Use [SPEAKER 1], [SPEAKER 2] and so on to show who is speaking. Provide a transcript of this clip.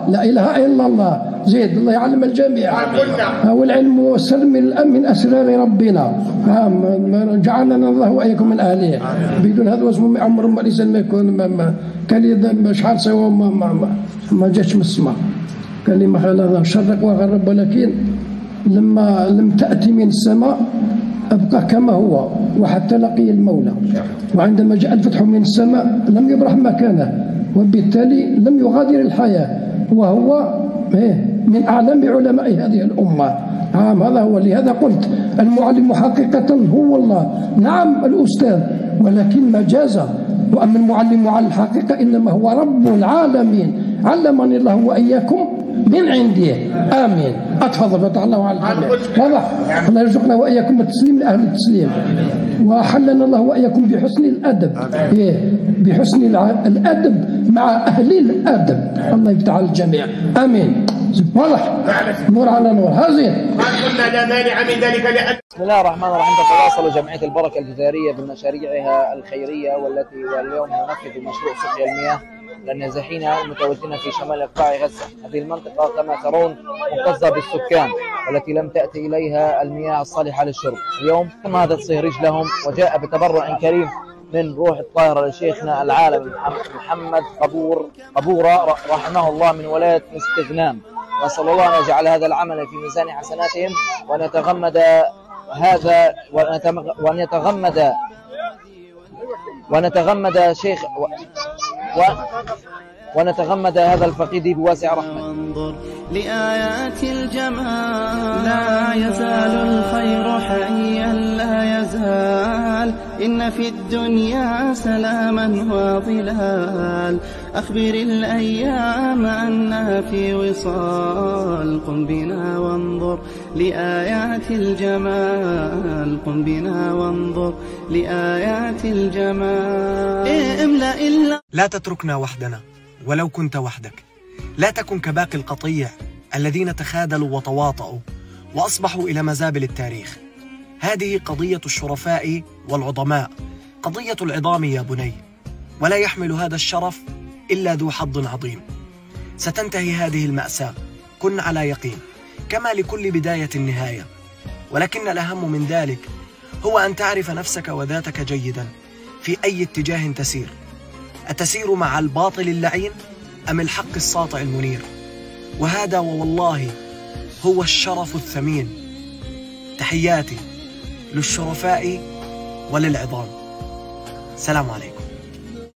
[SPEAKER 1] لا إله إلا الله. زيد الله يعلم الجميع. والعلم سر من أسرار ربنا، جعلنا الله وإياكم من أهله. بدون هذا واسمه عمر ما الإنسان ما يكون كان شحال سوا ما جاتش من السماء. قال لي ما خلق شرق وغرب، ولكن لما لم تأتي من السماء أبقى كما هو وحتى لقي المولى. وعندما جاء الفتح من السماء لم يبرح مكانه، وبالتالي لم يغادر الحياة، وهو من أعلم علماء هذه الأمة. هذا هو. لهذا قلت المعلم حقيقة هو الله، نعم الأستاذ ولكن مجازا. وأما المعلم على الحقيقة إنما هو رب العالمين، علمني الله وإياكم من عنده. آمين. أتفضل. فتح الله على الجميع. واضح. الله يرزقنا وإياكم التسليم لأهل التسليم، وحلنا الله وإياكم بحسن الأدب، بحسن الأدب مع أهل الأدب. الله يفتح على الجميع. آمين. واضح. نور على نور. هذه
[SPEAKER 2] قلنا لا مانع من ذلك لأن
[SPEAKER 3] بسم الله الرحمن الرحيم. تتواصل جمعية البركة الجزائرية بمشاريعها الخيرية، واليوم ننفذ مشروع سقيا المياه للنازحين المتواجدين في شمال إقطاع غزة. هذه المنطقة كما ترون مكتظة بالسكان والتي لم تأتي إليها المياه الصالحة للشرب. اليوم تم هذا الصهريج لهم، وجاء بتبرع كريم من روح الطاهرة لشيخنا العالم محمد قبورة رحمه الله من ولاية مستغنام. نسأل الله أن يجعل هذا العمل في ميزان حسناتهم، وأن يتغمد هذا ونتغمد هذا الفقيد بواسع رحمته.
[SPEAKER 4] وانظر لآيات الجمال، لا يزال الخير حيا لا يزال، إن في الدنيا سلاما وظلال، أخبر الأيام أنها في وصال، قم بنا وانظر لآيات الجمال، قم بنا وانظر لآيات الجمال. املأ
[SPEAKER 5] لا تتركنا وحدنا ولو كنت وحدك، لا تكن كباقي القطيع الذين تخاذلوا وتواطؤوا وأصبحوا إلى مزابل التاريخ. هذه قضية الشرفاء والعظماء، قضية العظام يا بني، ولا يحمل هذا الشرف إلا ذو حظ عظيم. ستنتهي هذه المأساة، كن على يقين، كما لكل بداية نهاية، ولكن الأهم من ذلك هو أن تعرف نفسك وذاتك جيدا في أي اتجاه تسير. أتسير مع الباطل اللعين أم الحق الساطع المنير؟ وهذا والله هو الشرف الثمين. تحياتي للشرفاء وللعظام. سلام عليكم.